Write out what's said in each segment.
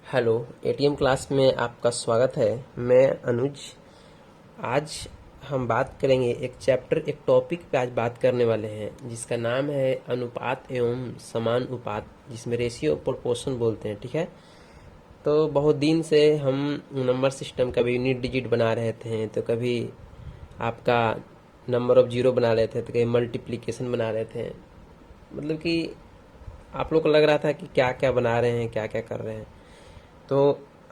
Hello, ATM class में आपका स्वागत है। मैं अनुज। आज हम बात करेंगे एक चैप्टर, एक टॉपिक पे आज बात करने वाले हैं जिसका नाम है अनुपात एवं समानुपात, जिसमें रेशियो प्रोपोर्शन बोलते हैं। ठीक है, तो बहुत दिन से हम नंबर सिस्टम कभी यूनिट डिजिट बना रहे थे, तो कभी आपका नंबर ऑफ जीरो बना रहे थे, तो कभी मल्टीप्लिकेशन बना रहे थे। मतलब कि आप लोग को लग रहा था कि क्या क्या बना रहे हैं, क्या क्या कर रहे हैं। तो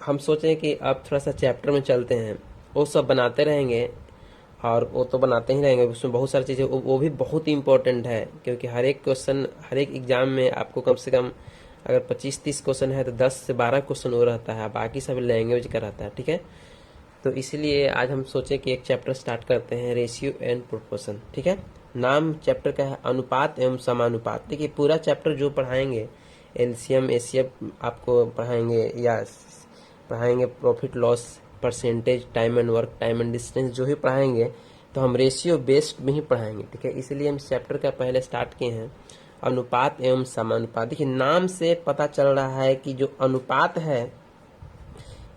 हम सोचें कि अब थोड़ा सा चैप्टर में चलते हैं, वो सब बनाते रहेंगे। और वो तो बनाते ही रहेंगे, उसमें बहुत सारी चीज़ें वो भी बहुत इंपॉर्टेंट है, क्योंकि हर एक क्वेश्चन, हर एक एग्जाम में आपको कम से कम अगर 25-30 क्वेश्चन है तो 10 से 12 क्वेश्चन वो रहता है, बाकी सब लैंग्वेज का रहता है। ठीक है, तो इसलिए आज हम सोचे कि एक चैप्टर स्टार्ट करते हैं, रेशियो एंड प्रोपोर्शन। ठीक है, नाम चैप्टर का है अनुपात एवं समानुपात। देखिए, पूरा चैप्टर जो पढ़ाएंगे, एलसीएम एसीएफ आपको पढ़ाएंगे, या पढ़ाएंगे profit loss, percentage, time and work, time and distance, जो भी पढ़ाएंगे तो हम रेशियो बेस्ड में ही पढ़ाएंगे। ठीक है, इसलिए हम इस चैप्टर का पहले स्टार्ट किए हैं अनुपात एवं समानुपात। देखिए, नाम से पता चल रहा है कि जो अनुपात है,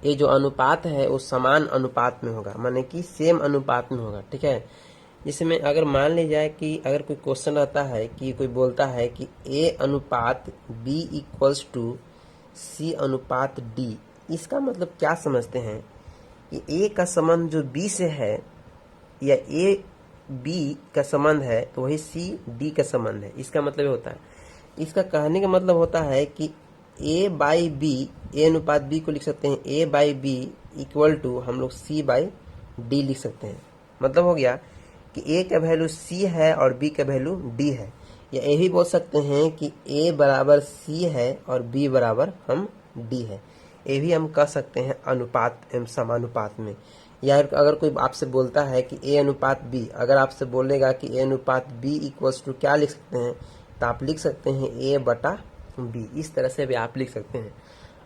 ये जो अनुपात है वो समान अनुपात में होगा, माने कि सेम अनुपात में होगा। ठीक है, जिसमें अगर मान ली जाए कि अगर कोई क्वेश्चन रहता है कि कोई बोलता है कि ए अनुपात बी इक्वल्स टू सी अनुपात डी, इसका मतलब क्या समझते हैं कि ए का संबंध जो बी से है, या ए बी का संबंध है, तो वही सी डी का संबंध है। इसका मतलब ये होता है, इसका कहने का मतलब होता है कि ए बाई बी, ए अनुपात बी को लिख सकते हैं ए बाई बी इक्वल टू हम लोग सी बाई डी लिख सकते हैं। मतलब हो गया कि ए का वैल्यू सी है और बी का वैल्यू डी है। या ये भी बोल सकते हैं कि ए बराबर सी है और बी बराबर हम डी है। ये भी हम कह सकते हैं अनुपात एवं समानुपात में। या अगर कोई आपसे बोलता है कि ए अनुपात बी, अगर आपसे बोलेगा कि ए अनुपात बी इक्वल्स टू क्या लिख सकते हैं, तो आप लिख सकते हैं ए बटा बी। इस तरह से भी आप लिख सकते हैं।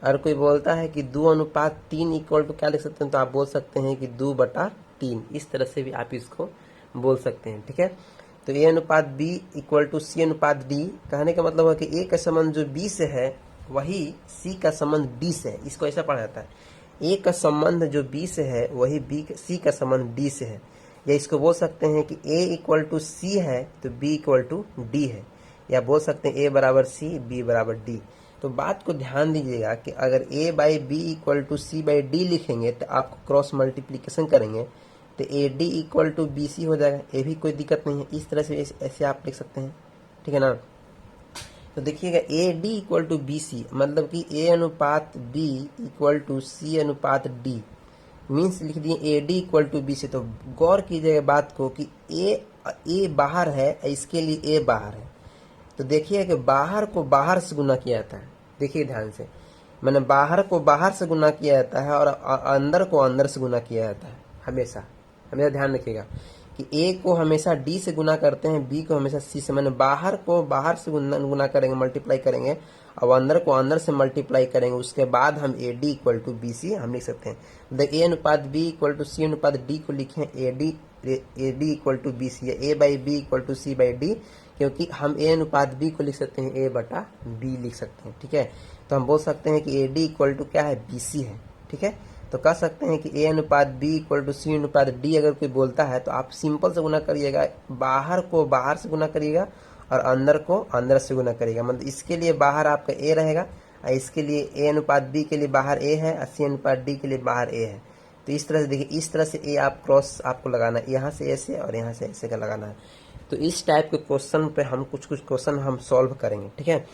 अगर कोई बोलता है कि 2:3 इक्वल टू क्या लिख सकते हैं, तो आप बोल सकते हैं कि 2/3। इस तरह से भी आप इसको बोल सकते हैं। ठीक है, तो ए अनुपात बी इक्वल टू सी अनुपात डी, कहने का मतलब है कि ए का संबंध जो बी से है वही सी का संबंध डी से है। इसको ऐसा पढ़ा जाता है, ए का संबंध जो बी से है वही सी का संबंध डी से है। या इसको बोल सकते हैं कि ए इक्वल टू सी है तो बी इक्वल टू डी है। या बोल सकते हैं ए बराबर सी, बी बराबर डी। तो बात को ध्यान दीजिएगा कि अगर A by B equal to C by D लिखेंगे तो आपको क्रॉस मल्टीप्लीकेशन करेंगे तो A D equal to B C हो जाएगा। ये भी कोई दिक्कत नहीं है, इस तरह से ऐसे आप लिख सकते हैं। ठीक है ना, तो देखिएगा A D equal to B C, मतलब कि ए अनुपात बी इक्वल टू सी अनुपात डी, मीन्स लिख दिए A D equal to B C. तो गौर कीजिएगा बात को कि ए बाहर है, इसके लिए ए बाहर है, तो देखिए कि बाहर को बाहर से गुना किया जाता है। देखिए ध्यान से, मैंने बाहर को बाहर से गुना किया जाता है और अंदर को अंदर से गुना किया जाता है। हमेशा हमेशा ध्यान रखिएगा कि ए को हमेशा डी से गुना करते हैं, बी को हमेशा सी से। मैंने बाहर को बाहर से गुना करेंगे, मल्टीप्लाई करेंगे, और अंदर को अंदर से मल्टीप्लाई करेंगे, उसके बाद हम A D equal to B C हम लिख सकते हैं। देखिए ए अनुपात बी इक्वल टू सी अनुपात डी को लिखें A D equal to B C, या A by B equal to C by D, क्योंकि हम ए अनुपात बी को लिख सकते हैं ए बटा बी लिख सकते हैं। ठीक है, तो हम बोल सकते हैं कि ए डी इक्वल टू क्या है, बी सी है। ठीक है, तो कह सकते हैं कि ए अनुपात बी इक्वल टू सी अनुपात डी अगर कोई बोलता है तो आप सिंपल से गुना करिएगा, बाहर को बाहर से गुना करिएगा और अंदर को अंदर से गुना करिएगा। मतलब इसके लिए बाहर आपका ए रहेगा, और इसके लिए ए अनुपात बी के लिए बाहर ए है, और सी अनुपात डी के लिए बाहर ए है। तो इस तरह से देखिए, इस तरह से ए आप क्रॉस आपको लगाना है, यहाँ से ऐसे और यहाँ से ऐसे का लगाना है। तो इस टाइप के क्वेश्चन पे हम कुछ क्वेश्चन हम सॉल्व करेंगे। ठीक है,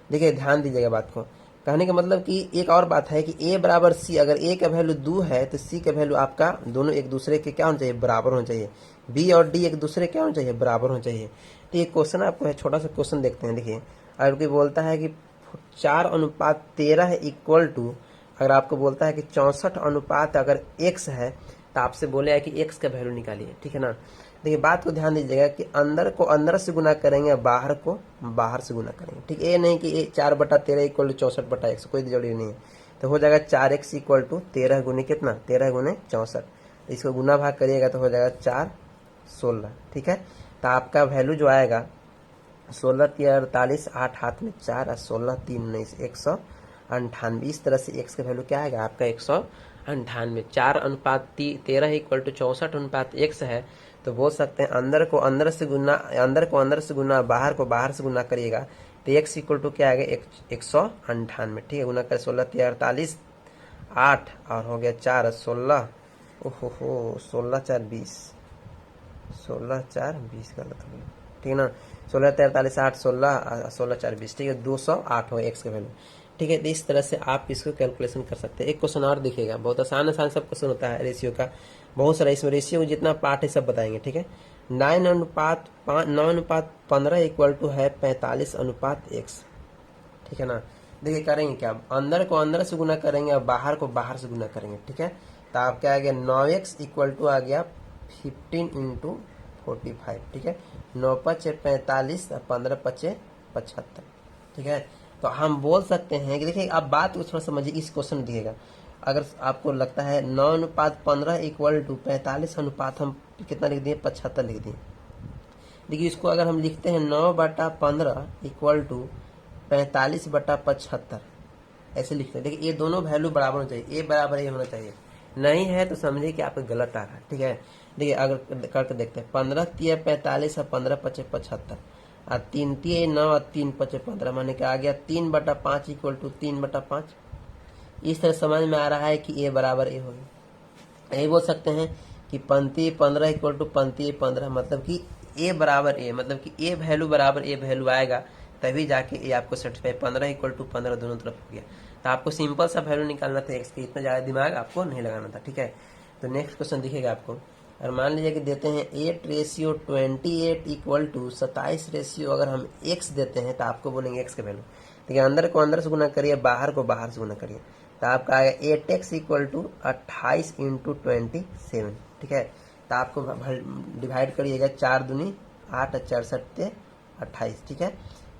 देखिए ध्यान दीजिएगा बात को। कहने का मतलब कि एक और बात है कि ए बराबर सी, अगर ए का वैल्यू 2 है तो सी का वैल्यू आपका दोनों एक दूसरे के क्या होना चाहिए, बराबर होना चाहिए। बी और डी एक दूसरे क्या होना चाहिए, बराबर होना चाहिए। तो ये क्वेश्चन आपको है, छोटा सा क्वेश्चन देखते हैं। देखिए, अगर कोई बोलता है कि 4:13 इक्वल टू, अगर आपको बोलता है कि 64 अनुपात अगर x है, तो आपसे बोले कि x का वैल्यू निकालिए। ठीक है ना, देखिए बात को ध्यान दीजिएगा कि अंदर को अंदर से गुना करेंगे, बाहर को बाहर से गुना करेंगे। ठीक, ये नहीं कि 4/13 इक्वल टू 64/x, कोई जरूरी नहीं है। तो हो जाएगा 4x इक्वल टू 13 गुने कितना, 13 गुने 64। इसको गुना भाग करिएगा तो हो जाएगा 4 16। ठीक है, तो आपका वैल्यू जो आएगा 16 3 48, 8 हाथ में 4 और 16 3 19, 98। इस तरह से x का वैल्यू क्या आएगा आपका 198। 4:13 इक्वल टू 64:x है। तो बोल सकते हैं अंदर को अंदर से गुना बाहर को बाहर से गुना करिएगा तो x इक्वल टू क्या आएगा 198। ठीक है, गुना कर 16 3 48 8 और हो गया 4 16। ओहो 16 4 20 16 4 20 गलत हो गया। ठीक है ना, 16 43 8 16 16 4 20। ठीक है, 208 हो एक्स का वैल्यू। ठीक है, तो इस तरह से आप इसको कैलकुलेशन कर सकते हैं। एक क्वेश्चन और दिखेगा, बहुत आसान सब क्वेश्चन होता है रेशियो का, बहुत सारा। इसमें रेशियो जितना पार्ट है सब बताएंगे। ठीक है, 9:15 इक्वल टू है 45:x। ठीक है ना, देखिए करेंगे क्या, अंदर को अंदर से गुना करेंगे और बाहर को बाहर से गुना करेंगे। ठीक है, तो आप क्या आ गया 9x इक्वल टू आ गया 15 इंटू 45। ठीक है, 9 5 45 और 15 5 75। ठीक है, तो हम बोल सकते हैं कि देखिए आप बात को थोड़ा समझिए। इस क्वेश्चन में दिखेगा, अगर आपको लगता है 9:15 इक्वल टू 45 अनुपात हम कितना लिख दिए 75 लिख दिए। देखिए इसको अगर हम लिखते हैं 9/15 इक्वल टू 45/75 ऐसे लिखते हैं। देखिए ये दोनों वैल्यू बराबर होना चाहिए, ए बराबर ए होना चाहिए। नहीं है तो समझिए कि आपका गलत आ रहा है। ठीक है, देखिए अगर करके देखते हैं 15 3 45 और 15 5 75 और 3 3 9 और 3 5 15 माने क्या आ गया 3/5 इक्वल टू 3/5। इस तरह समझ में आ रहा है कि ए बराबर ए होगी। यही बोल सकते हैं कि पंक्ति 15 इक्वल टू पंक्ति 15, मतलब कि ए बराबर ए, मतलब कि ए वैल्यू बराबर ए वैल्यू आएगा तभी जाके ये आपको सर्टिफाई 15 इक्वल टू 15 दोनों तरफ हो गया। तो आपको सिंपल सा वैल्यू निकालना था एक्स की, इतना ज़्यादा दिमाग आपको नहीं लगाना था। ठीक है, तो नेक्स्ट क्वेश्चन दिखेगा आपको। और मान लीजिए कि देते हैं 8:28 इक्वल टू 27 अगर हम एक्स देते हैं तो आपको बोलेंगे एक्स का वैल्यू। देखिए अंदर को अंदर से गुना करिए, बाहर को बाहर से गुना करिए, तो आपका आएगा 8x इक्वल टू 28 इंटू 27। ठीक है, तो आपको डिवाइड करिएगा 4 दूनी 8 4 7 28। ठीक है,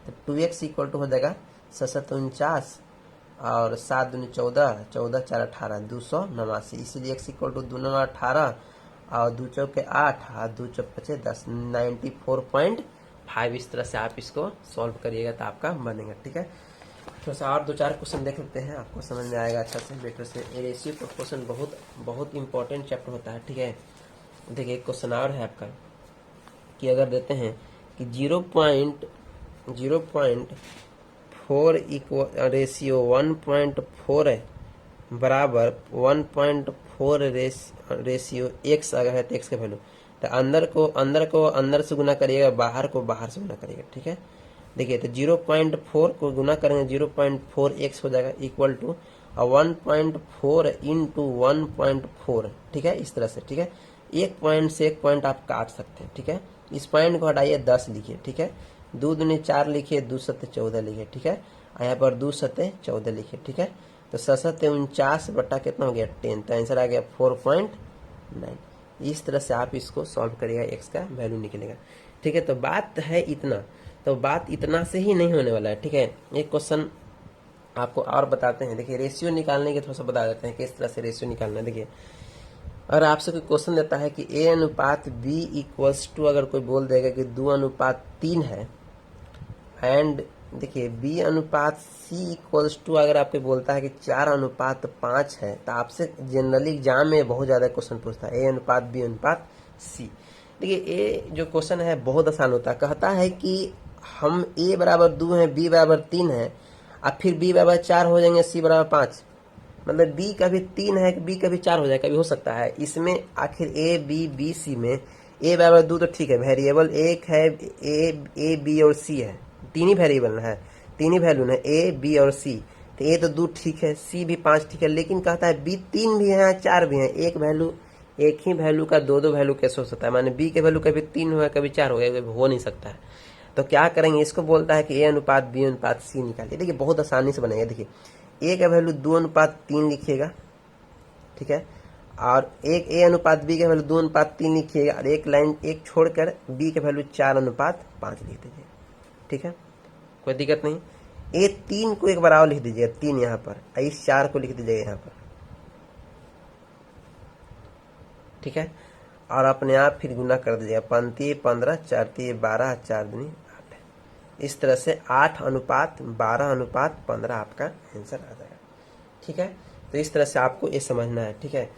तो 2x इक्वल टू हो जाएगा 749 और 7 दूनी 14 14 4 18 289। इसीलिए x इक्वल टू 2 9 18 और 2 चौके 8 और 2 चौक 5 10 94.5। इस तरह से आप इसको सॉल्व करिएगा तो आपका बनेगा। ठीक है, थोड़ा सा और 2-4 क्वेश्चन देख लेते हैं, आपको समझ में आएगा अच्छा से बेटर से। रेशियो का क्वेश्चन बहुत बहुत इंपॉर्टेंट चैप्टर होता है। ठीक है, देखिए एक क्वेश्चन और है आपका कि अगर देते हैं कि 0.4 इक्वल रेशियो 1.4 है बराबर 1.4 रेशियो एक्स अगर है तो एक्स का वैल्यू, तो अंदर को अंदर से गुना करिएगा, बाहर को बाहर से गुना करिएगा। ठीक है, देखिए तो 0.4 को गुना करेंगे 0.4x हो जाएगा इक्वल टू 1.4 इंटू 1.4। ठीक है, इस तरह से। ठीक है, एक पॉइंट से एक पॉइंट आप काट सकते हैं। ठीक है, इस पॉइंट को हटाइए 10 लिखिए। ठीक है, 2 दूनी 4 लिखिए, 2 7 14 लिखिए। ठीक है, यहाँ पर 2 7 14 लिखिए। ठीक है, तो 7 49 बटा कितना हो गया 10, तो आंसर आ गया 4.9। इस तरह से आप इसको सॉल्व करिएगा, एक्स का वैल्यू निकलेगा। ठीक है, तो बात है इतना, तो बात इतना से ही नहीं होने वाला है। ठीक है, एक क्वेश्चन आपको और बताते हैं। देखिए रेशियो निकालने के थोड़ा सा बता देते हैं किस तरह से रेशियो निकालना है। देखिए अगर आपसे कोई क्वेश्चन देता है कि a अनुपात b इक्वल्स टू, अगर कोई बोल देगा कि 2:3 है, एंड देखिए b अनुपात c इक्वल्स टू अगर आपको बोलता है कि 4:5 है, तो आपसे जनरली एग्जाम में बहुत ज्यादा क्वेश्चन पूछता है a अनुपात b अनुपात c। देखिए ए जो क्वेश्चन है बहुत आसान होता है, कहता है कि हम a बराबर 2 है, b बराबर 3 है, अब फिर b बराबर 4 हो जाएंगे, c बराबर 5, मतलब b कभी 3 है, b कभी 4 हो जाए, कभी हो सकता है। इसमें आखिर a b b c में a बराबर 2 तो ठीक है, वेरिएबल एक है, a b और c है, 3 ही वेरिएबल है, 3 ही वैल्यू है a b और c, तो a तो 2 ठीक है, c भी 5 ठीक है, लेकिन कहता है b 3 भी है 4 भी है, एक ही वैल्यू का दो वैल्यू कैसे हो सकता है, माने b के वैल्यू कभी 3 होगा कभी 4 होगा, हो नहीं सकता है। तो क्या करेंगे, इसको बोलता है कि a अनुपात b अनुपात c निकालिए। देखिए बहुत आसानी से बनेगा। देखिए a का वैल्यू 2:3 लिखिएगा। ठीक है, और एक a अनुपात b का वैल्यू 2:3 लिखिएगा, और एक लाइन एक छोड़कर b का वैल्यू 4:5 लिख दीजिए। ठीक है, कोई दिक्कत नहीं। a 3 को एक बराबर लिख दीजिएगा, 3 यहाँ पर, इस 4 को लिख दीजिएगा यहाँ पर। ठीक है, और अपने आप फिर गुना कर दीजिएगा, 5 15 4 12 4 दूनी 8। इस तरह से 8:12:15 आपका आंसर आ जाएगा। ठीक है, तो इस तरह से आपको ये समझना है। ठीक है,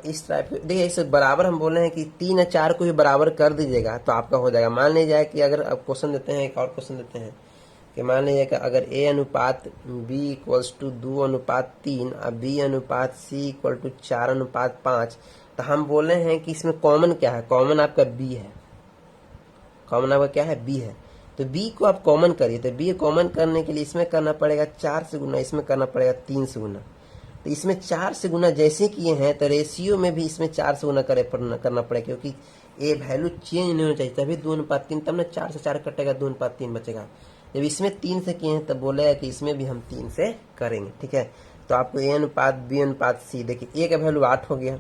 इस टाइप के देखिए, इस बराबर हम बोल रहे हैं कि 3 और 4 को भी बराबर कर दीजिएगा तो आपका हो जाएगा। मान लीजिए कि अगर अब क्वेश्चन देते हैं, एक और क्वेश्चन देते हैं कि मान लीजिए कि अगर a अनुपात b इक्वल्स टू 2:3 और b अनुपात c इक्वल टू 4:5, तो हम बोल रहे हैं कि इसमें कॉमन क्या है? कॉमन आपका b है। कॉमन आपका क्या है? b है। तो b को आप कॉमन करिए, तो b कॉमन करने के लिए इसमें करना पड़ेगा 4 से गुना, इसमें करना पड़ेगा 3 से गुना। तो इसमें 4 से गुना जैसे किए हैं तो रेशियो में भी इसमें 4 से गुना करना पड़ेगा, क्योंकि ये वैल्यू चेंज नहीं होना चाहिए, तभी 2:3, तब ना 4 से 4 कटेगा, 2:3 बचेगा। जब इसमें 3 से किए हैं तब बोलेगा कि इसमें भी हम 3 से करेंगे। ठीक है, तो आपको a अनुपात b अनुपात c, देखिए a का वैल्यू 8 हो गया,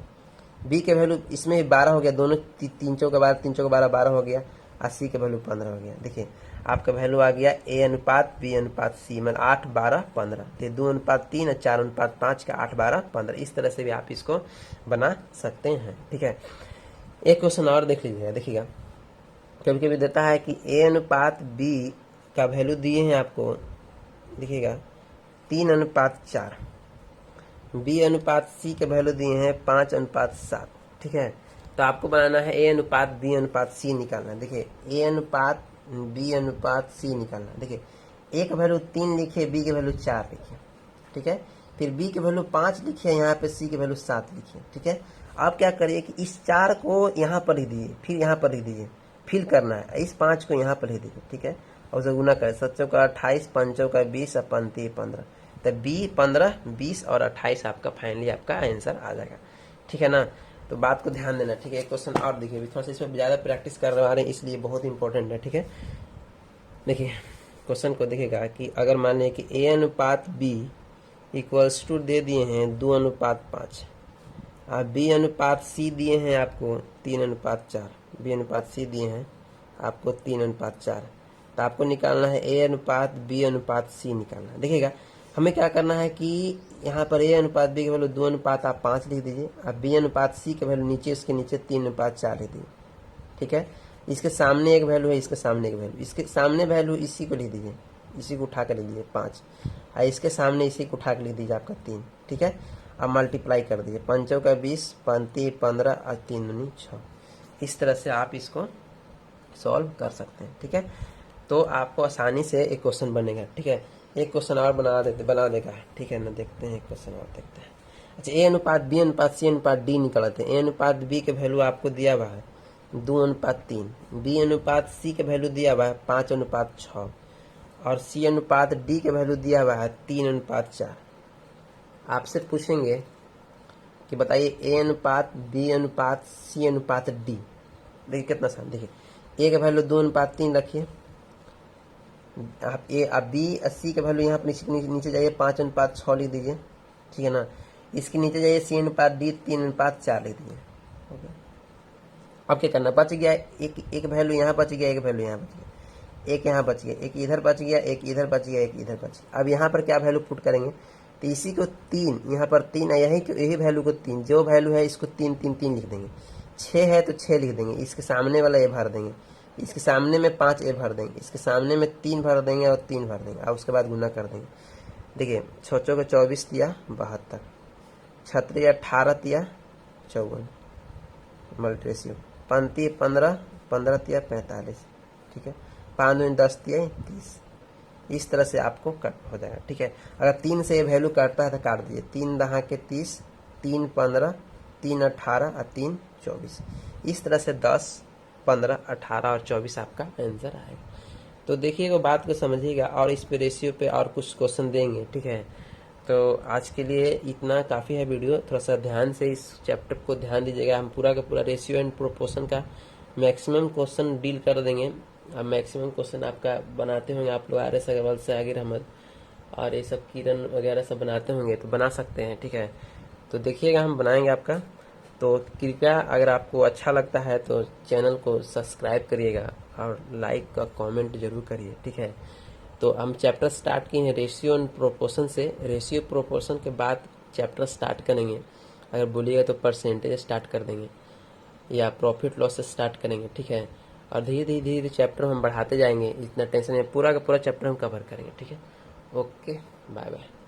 b के वैल्यू इसमें भी 12 हो गया, दोनों 3 चौका 12, 3 चौका 12, 12 हो गया, और c का वैल्यू 15 हो गया। देखिए आपका वैल्यू आ गया a अनुपात b अनुपात c, मतलब 8, 12, 15। तो 2:3 और 4:5 का 8, 12, 15। इस तरह से भी आप इसको बना सकते हैं। ठीक है, एक क्वेश्चन और देख लीजिएगा। देखिएगा, कभी कभी देता है कि a अनुपात b का वैल्यू दिए हैं आपको, देखिएगा 3:4, b अनुपात c के वैल्यू दिए हैं 5:7। ठीक है, तो आपको बनाना है a अनुपात b अनुपात c निकालना। देखिए a अनुपात b अनुपात c निकालना। देखिए a का वैल्यू 3 लिखिए, b के वैल्यू 4 लिखिए। ठीक है, फिर b के वैल्यू 5 लिखिए, यहाँ पे c के वैल्यू 7 लिखिए। ठीक है, आप क्या करिए कि इस 4 को यहाँ पर ही दीजिए, फिर यहाँ पर ही दीजिए, फिल करना है, इस 5 को यहाँ पर ही दीजिए। ठीक है, और उसे गुना करें, 7 का 28, 5 का 20 और 5 15, तो 15, 20 और 28 आपका फाइनली आपका आंसर आ जाएगा। ठीक है ना, तो बात को ध्यान देना। ठीक है, एक क्वेश्चन और देखिए, थोड़ा सा इसमें ज़्यादा प्रैक्टिस करवा रहे हैं इसलिए बहुत इंपॉर्टेंट है। ठीक है, देखिए क्वेश्चन को देखिएगा कि अगर मान लें कि a अनुपात b इक्वल्स टू दे दिए हैं 2:5 और b अनुपात c दिए हैं आपको 3:4, b अनुपात c दिए हैं आपको 3:4, तो आपको निकालना है a अनुपात b अनुपात c निकालना है। देखिएगा हमें क्या करना है कि यहाँ पर a अनुपात b के वैल्यू 2:5 लिख दीजिए, और b अनुपात c के वैल्यू नीचे, इसके नीचे 3:4 लिख दीजिए। ठीक है, इसके सामने एक वैल्यू है, इसके सामने एक वैल्यू, इसके सामने वैल्यू इसी को लिख दीजिए, इसी को उठा कर लिख दीजिए 5, और इसके सामने इसी को उठा कर लिख दीजिए आपका 3। ठीक है, अब मल्टीप्लाई कर दीजिए, 5 का 20, 5 15 और 3 दूनी 6। इस तरह से आप इसको सॉल्व कर सकते हैं। ठीक है, तो आपको आसानी से एक क्वेश्चन बनेगा। ठीक है, एक क्वेश्चन और बना देगा। ठीक है ना, देखते हैं एक क्वेश्चन और देखते हैं। अच्छा, a अनुपात b अनुपात c अनुपात d निकालते हैं। a अनुपात b के वैल्यू आपको दिया हुआ है 2:3, b अनुपात c के वैल्यू दिया हुआ है 5:6, और c अनुपात d के वैल्यू दिया हुआ है 3:4। आपसे पूछेंगे कि बताइए a अनुपात b अनुपात c अनुपात d। देखिए कितना आसान। देखिए a का वैल्यू 2:3 रखिए, आप b और c का वैल्यू यहाँ पर नीचे जाइए 5:6 लिख दीजिए। ठीक है ना, इसके नीचे जाइए c अनुपात d 3:4 लिख दीजिए। ओके, अब क्या करना, बच गया एक वैल्यू यहाँ बच गया, एक वैल्यू यहाँ बच गया, एक यहाँ बच गया, एक इधर बच गया, एक इधर बच गया, एक इधर बच गया। अब यहाँ पर क्या वैल्यू पुट करेंगे, तो इसी को 3, यहाँ पर 3 है, यही वैल्यू को 3, जो वैल्यू है इसको 3 3 3 लिख देंगे। 6 है तो 6 लिख देंगे, इसके सामने वाला ये भर देंगे, इसके सामने में 5 ए भर देंगे, इसके सामने में 3 भर देंगे और 3 भर देंगे, और उसके बाद गुना कर देंगे। देखिए 6 को 24 दिया 72, 36 18 दिया 54, मल्टीरेशियो 5 15, 15 दिया 45। ठीक है, 5 दूनी 10 दिया 30। इस तरह से आपको कट हो जाएगा। ठीक है, अगर 3 से ये वैल्यू काटता है तो काट दीजिए, 3 दहा के 30, 3 15, 3 18 और 3 24। इस तरह से 10, 15, 18 और 24 आपका आंसर आएगा। तो देखिएगा, बात को समझिएगा, और इस पे रेशियो पे और कुछ क्वेश्चन देंगे। ठीक है, तो आज के लिए इतना काफ़ी है वीडियो। थोड़ा सा ध्यान से इस चैप्टर को ध्यान दीजिएगा। हम पूरा का पूरा रेशियो एंड प्रोपोर्शन का मैक्सिमम क्वेश्चन डील कर देंगे। अब मैक्सिमम क्वेश्चन आपका बनाते होंगे आप लोग, RS अग्रवाल से आगिर अहमद और ये सब किरण वगैरह सब बनाते होंगे तो बना सकते हैं। ठीक है, तो देखिएगा हम बनाएंगे आपका। तो कृपया अगर आपको अच्छा लगता है तो चैनल को सब्सक्राइब करिएगा और लाइक का कमेंट जरूर करिए। ठीक है, तो हम चैप्टर स्टार्ट किए हैं रेशियो एंड प्रोपोर्शन से। रेशियो प्रोपोर्शन के बाद चैप्टर स्टार्ट करेंगे, अगर बोलिएगा तो परसेंटेज स्टार्ट कर देंगे या प्रॉफिट लॉस से स्टार्ट करेंगे। ठीक है, और धीरे धीरे धीरे चैप्टर हम बढ़ाते जाएंगे, इतना टेंशन है, पूरा का पूरा चैप्टर हम कवर करेंगे। ठीक है, ओके, बाय बाय।